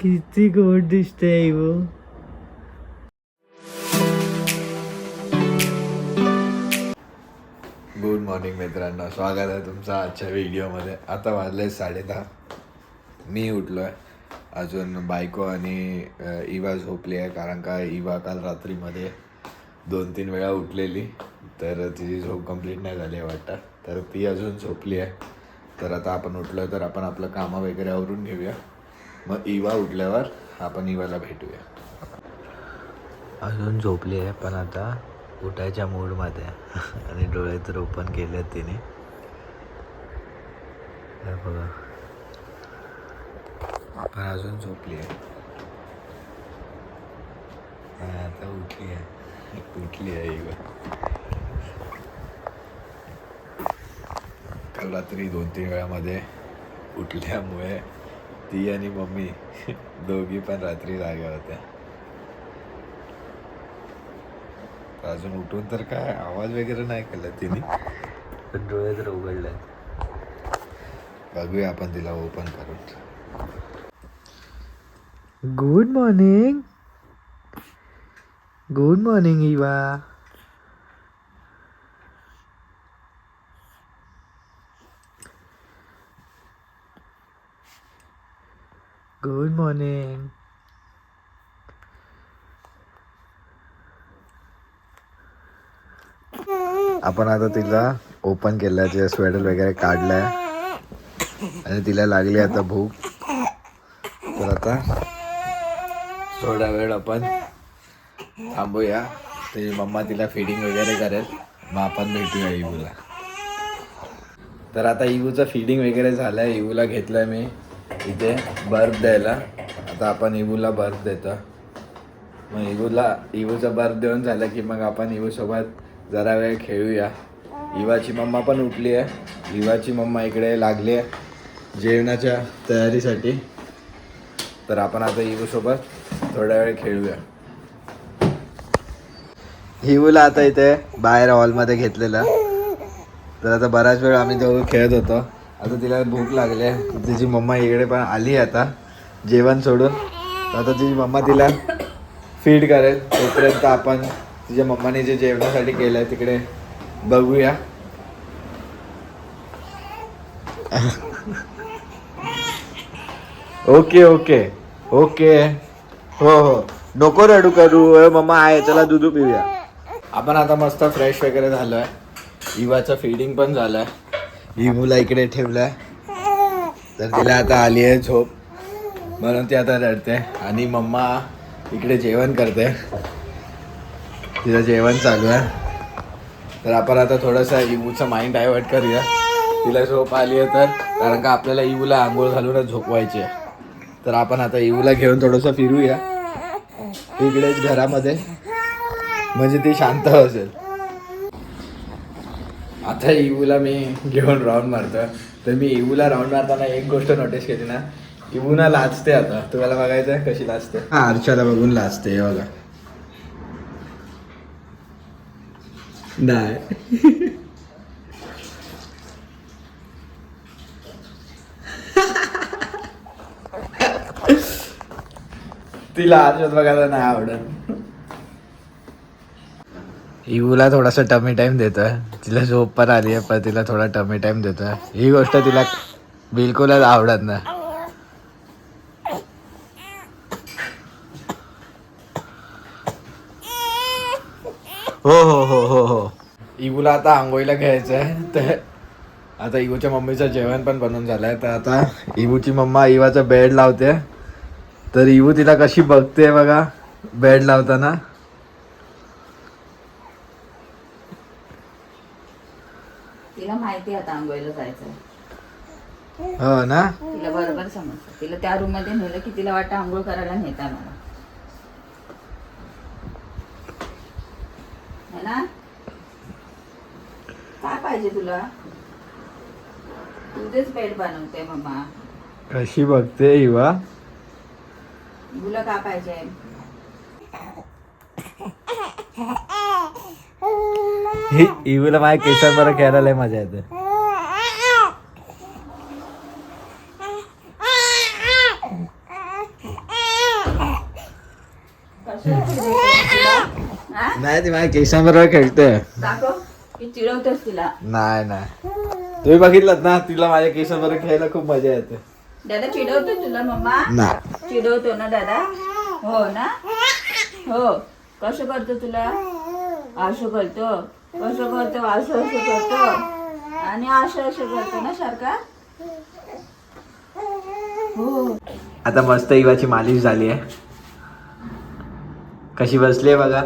किती गोड दिसते इवू. गुड मॉर्निंग मित्रांनो, स्वागत आहे तुमचं आजच्या व्हिडिओमध्ये. आता वाजले 10:30. मी उठलो आहे. अजून बायको आणि इवा झोपली आहे, कारण का इवा काल रात्रीमध्ये 2-3 वेळा उठलेली, तर तिची झोप कंप्लीट नाही झाली आहे वाटतं, तर ती अजून झोपली आहे. तर आता आपण उठलो आहे, तर आपण आपलं कामं वगैरे आवरून घेऊया. मग इवा उठल्यावर आपण इवाला भेटूया. अजून झोपली आहे, पण आता उठायच्या मूडमध्ये आणि डोळे तर ओपन केले तिने. बघा, पण अजून झोपली आहे. आता उठली आहे इवा. काल रात्री 2-3 वेळामध्ये उठल्यामुळे ती आणि मम्मी दोघी पण रात्री जाग्या होत्या. अजून उठून तर काय आवाज वगैरे नाही केला तिने, पण डोळे तर उघडले. बघूया आपण तिला ओपन करून. Good morning. Good morning Eva. Good morning. आपण आता तिला ओपन केलं, तिचा स्वेटर वगैरे काढलाय आणि तिला लागली आता भूक. तर आता थोडा वेळ आपण थांबूया. तिची मम्मा तिला फीडिंग वगैरे करेल, मग आपण भेटूया इवूला. तर आता इवूचं फीडिंग वगैरे झालं आहे. इवूला घेतलं आहे मी इथे बर्थ द्यायला. आता आपण इवूला बर्थ देतो. मग इवूचा बर्थ देऊन झालं की मग आपण इवूसोबत जरा वेळ खेळूया. इवाची मम्मा पण उठली आहे. इवाची मम्मा इकडे लागली आहे जेवणाच्या तयारीसाठी. तर आपण आता इवूसोबत थोडा वेळ खेळूया. इवूला आता इथे बाहेर हॉलमध्ये घेतलेला. तर आता बराच वेळ आम्ही दोघं खेळत होतो. आता तिला भूक लागली आहे. तिची मम्मा इकडे पण आली आहे आता जेवण सोडून. तर आता तिची मम्मा तिला फीड करेल. तोपर्यंत आपण तिच्या मम्माने जे जेवणासाठी केलं आहे तिकडे बघूया. Okay okay okay. हो हो, नको रडू करू. मम्मा आहे, चला दूध पिऊया. आपण आता मस्त फ्रेश वगैरे झालो आहे. इवाचं फीडिंग पण झालं आहे. इवूला इकडे ठेवलं आहे. तर तिला आता आली आहे झोप, म्हणून ती आता रडते. आणि मम्मा इकडे जेवण करते, तिचं जेवण चालू आहे. तर आपण आता थोडंसं इवूचं माइंड डायवर्ट करूया. तिला झोप आली आहे तर, कारण का आपल्याला इवूला आंघोळ घालूनच झोपवायची आहे. तर आपण आता इवूला घेऊन थोडंसं फिरूया इकडेच घरामध्ये, म्हणजे ती शांत असेल. आता इवूला मी घेऊन राऊंड मारतो. तर मी इवूला राऊंड मारताना एक गोष्ट नोटीस केली ना, इवू ना लाजते. आता तुम्हाला बघायचं आहे कशी लाजते. हा, आरशाला बघून लाजते. बघा, नाही तिला आरशात बघायला नाही आवडत. इवूला थोडासा टमी टाइम देतोय. तिला झोप पण आली आहे, पण तिला थोडा टमी टाइम देतोय. ही गोष्ट तिला बिलकुलच आवडत नाही. हो हो हो हो हो. इवूला आता आंघोळीला घ्यायचं आहे. तर आता इवूच्या मम्मीचं जेवण पण बनवून झालंय. तर आता इवूची मम्मा इवाचा बेड लावते. तर इवू तिला कशी बघते बघा बेड लावताना. तिला माहिती आता आंघोळीला जायचं. हो ना, तिला बरोबर समजतं. तिला त्या रूम मध्ये नेलं की तिला वाटतं आंघोळ करायला नेता मला, है ना? काय पाहिजे तुला? तुझेच बेड बनवते मम्मा. कशी बघते इवा. तुला काय पाहिजे? इवूला माझ्या केसात बरं खेळायला लय मजा येते. हा? नाही ती माझ्या केसांबरोबर खेळते. दाखव की चिडवतोस तिला. नाही नाही तुम्ही बघितलं ना तिला माझ्या केसांबरोबर खेळायला खूप मजा येते. दादा चिडवतो तुला मम्मा? नाही चिडवतो ना दादा? हो ना? हो. कसं करतो तुला? असं करतो, कसं करतो, असं असं करतो आणि असं असं करतो ना सारखा. हो. आता मस्त इवाची मालिश झाली आहे. कशी बसली आहे बघा.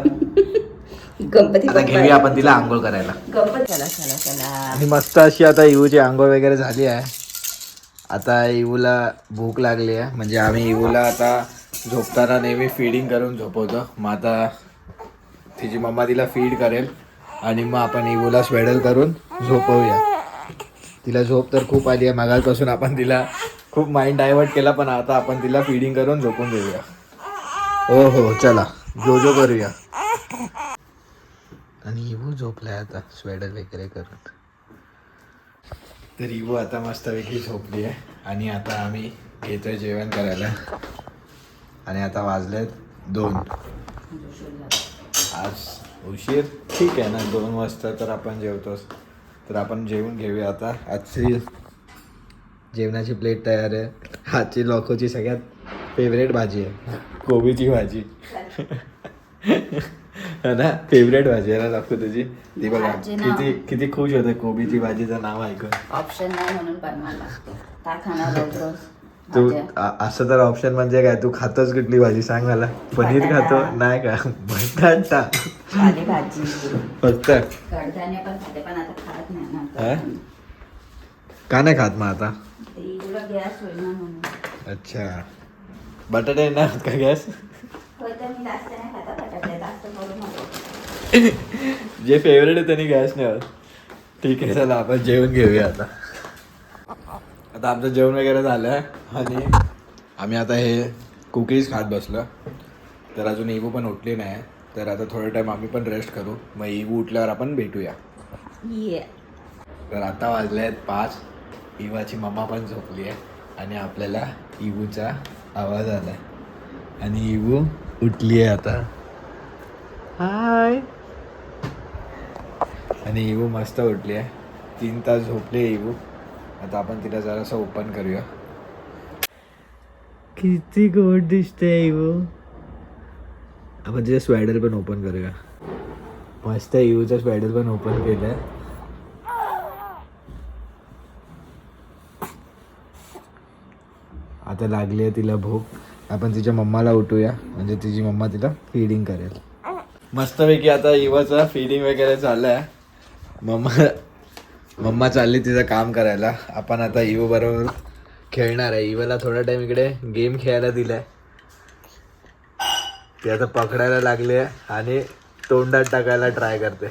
गणपती आता घेऊया आपण तिला आंघोळ करायला. गणपती. चला चला चला. आणि मस्त अशी आता इवूची आंघोळ वगैरे झाली आहे. आता इवूला भूक लागली आहे. म्हणजे आम्ही इवूला आता झोपताना नेहमी फीडिंग करून झोपवतो. मग आता तिची मम्मा तिला फीड करेल आणि मग आपण इवूला स्वेडल करून झोपवूया. तिला झोप तर खूप आली आहे. मागापासून आपण तिला खूप माइंड डायव्हर्ट केला, पण आता आपण तिला फीडिंग करून झोपून देऊया. हो हो चला जो जो करूया. आणि इवू झोपलाय आता स्वेडल वगैरे करून. तर इवू आता मस्तपैकी झोपली आहे. आणि आता आम्ही घेतोय जेवण करायला. आणि आता वाजलेत 2. आज उशीर ठीक आहे ना, 2 वाजता तर आपण जेवतोच. तर आपण जेवून घेऊया आता. आजची जेवणाची प्लेट तयार आहे. आजची लोकोची सगळ्यात फेवरेट भाजी आहे, कोबीची भाजी. है ना, फेवरेट भाजी आहे ना लोको तुझी. ती बघा किती किती खुश होते कोबीची भाजीचं नाव ऐकून. ऑप्शन नाही म्हणून बनवायला लागतो. काय खाणार रोज रोज? तू असं तर ऑप्शन म्हणजे काय, तू खातोस कुठली भाजी सांग मला. पनीर खातो नाही का, बटाटा पालेभाजी फक्त. कडधान्य पण खाते, पण आता खात नाही ना. का नाही खात मग आता? ते तुला गॅस होईल ना म्हणून. अच्छा, बटाटे नाही खात का गॅस? होय तर मी जास्त नाही खाता बटाटे, जास्त करून नको. जे फेवरेट आहे त्यांनी गॅस नाही होत. ठीक आहे चला आपण जेवण घेऊया आता. आता आमचं जेवण वगैरे झालं आहे आणि आम्ही आता हे कुकीज खात बसलो. तर अजून इवू पण उठली नाही. तर आता थोडं टाईम आम्ही पण रेस्ट करू. मग इवू उठल्यावर आपण भेटूया. तर आता वाजले आहेत 5. इवाची मम्मा पण झोपली आहे आणि आपल्याला इवूचा आवाज आला आहे. आणि इवू उठली आहे आता. हाय. आणि इवू मस्त उठली आहे. 3 तास झोपली आहे इवू. आता आपण तिला जरासं ओपन करूया. किती गोड दिसते इवू. आपण तिचं स्वेडर पण ओपन करूया. मस्त इवूचं स्वेडर पण ओपन केलं आहे. आता लागली आहे तिला भूक. आपण तिच्या मम्माला उठूया, म्हणजे तिची मम्मा तिला फीडिंग करेल. मस्तपैकी आता इवाचं फीडिंग वगैरे झालं आहे. मम्मा चालली तिचं काम करायला. आपण आता इवू बरोबर खेळणार आहे. इवाला थोडा टाइम इकडे गेम खेळायला दिलाय. ती आता पकडायला लागली आहे आणि तोंडात टाकायला ट्राय करते.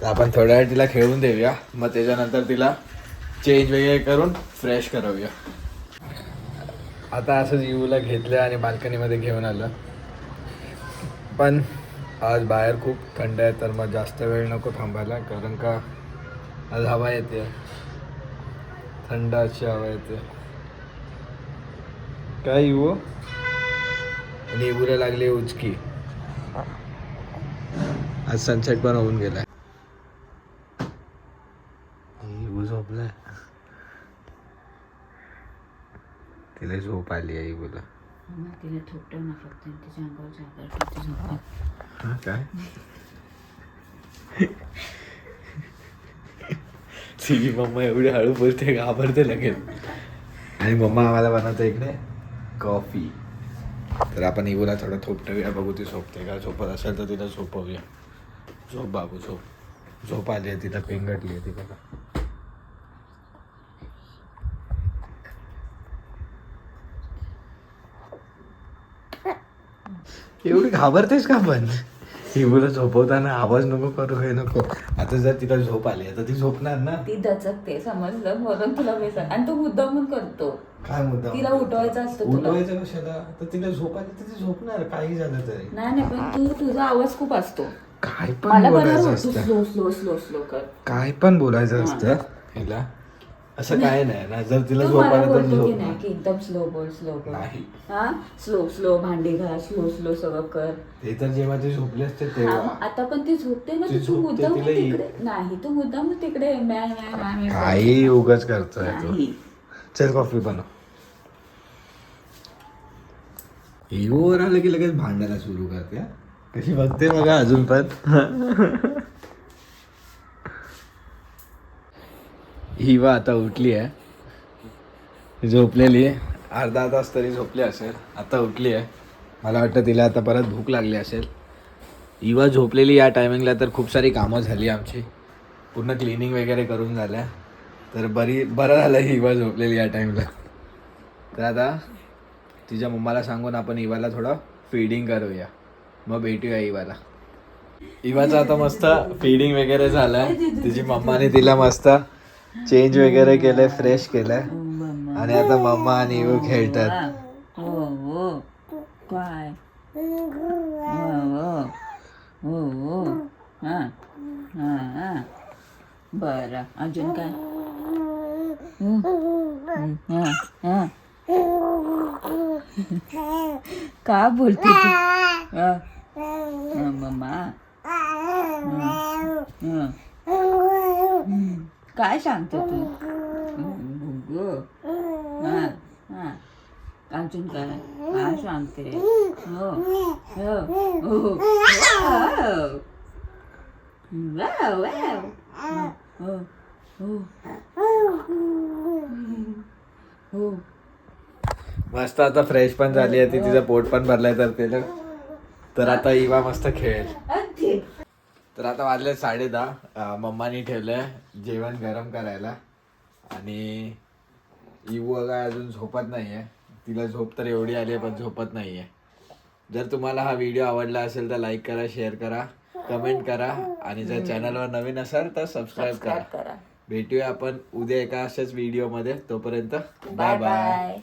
तर आपण थोड्या वेळ तिला खेळून देऊया. मग त्याच्यानंतर तिला चेंज वगैरे करून फ्रेश करवूया. आता असंच इवूला घेतलं आणि बाल्कनीमध्ये घेऊन आलं. पण आज बाहेर खूप थंड आहे, तर मग जास्त वेळ नको थांबायला, कारण का आज हवा येते, थंड अशी हवा येते. काय इवू? आणि इवूला लागली उचकी. आज सनसेट पण होऊन गेलाय. इवू झोपलाय. तिला झोप आली आहे इवूला. तिला थोपटव ना फक्त, तिच्या अंगावर चादर झोपा. काय तिची मम्मा एवढी हळू बोलते, घाबरते लगेच. आणि मम्मा आम्हाला बनवते इकडे कॉफी. तर आपण इवूला थोडं थोपटूया, बघू ती झोपते का. झोपत असेल तर तिला झोपवूया. झोप बाबू झोप. झोप आली आहे तिला, पेंगटली आहे ती बघा. एवढी घाबरतेस का पण? इवूला झोपवताना आवाज नको करू, हे नको. आता जर तिला झोप आली तर ती झोपणार ना. ती दचकते, समजलं, म्हणून तुला मी सांग. आणि तो मुद्दामून करतो. काय मुद्दा? तिला उठवायचं असतं तुला. उठवायचं कशाला? तर तिला झोप आली तर ती झोपणार, काही झालं तरी. नाही नाही, पण तुझा आवाज खूप असतो. काय पण मला बोलायचं बरोबर असतं. स्लो स्लो स्लो स्लो कर. काय पण बोलायचं असतं हिला. असं काय नाही ना, जर तिला तू झोप मला आली तर बोलतो की झोप नाही नाही. की एकदम स्लो बोल स्लो बोल. नाही. हा स्लो स्लो भांडी घास, स्लो स्लो सगळं कर. ते तर जेव्हा ती झोपली असते हा, तेव्हा. मग आता पण ती झोपते ना, ती तर तू झोपते, मुद्दाम तिला तिकडे नाही, तू मुद्दाम तिकडे काही उगाच करतोय तो. नाही. चल कॉफी बनव. वर आलं की लगेच भांडायला सुरू करते हा. कशी बघते बघा अजून पण. हिवा आता उठली आहे, झोपलेली आहे. अर्धा तास तरी झोपली असेल, आता उठली आहे. मला वाटतं तिला आता परत भूक लागली असेल. हिवा झोपलेली या टायमिंगला तर खूप सारी कामं झाली आमची, पूर्ण क्लिनिंग वगैरे करून झाल्या. तर बरं झालं हिवा झोपलेली या टाईमला. तर आता तिच्या मम्माला सांगून आपण इवाला थोडं फीडिंग करूया, मग भेटूया इवाला. इवाचं आता मस्त फीडिंग वगैरे झालंय. तिची मम्माने तिला मस्त चेंज वगैरे केलंय, फ्रेश केलंय. आणि आता मम्मा आणि इवू खेळतात. हो हो काय हो हो हो हा हा बरं अजून काय हा हा का बोलते तू मम्मा काय सांगते तू हा हा अजून काय काय सांगते हो हो हो हो मस्त आता फ्रेश पण झाली आहे ती, तिचं पोट पण भरलंय तर तिला. तर आता इवा मस्त खेळेल. तर आता वाजले 10:30. मम्मानी ठेवलंय जेवण गरम करायला. आणि इवू काय अजून झोपत नाहीये. तिला झोप तर एवढी आली आहे पण झोपत नाहीये. जर तुम्हाला हा व्हिडिओ आवडला असेल तर लाईक करा, शेअर करा, कमेंट करा. आणि जर चॅनलवर नवीन असाल तर सबस्क्राईब करा. भेटूया आपण उद्या एका अशाच व्हिडिओमध्ये. तोपर्यंत बाय बाय.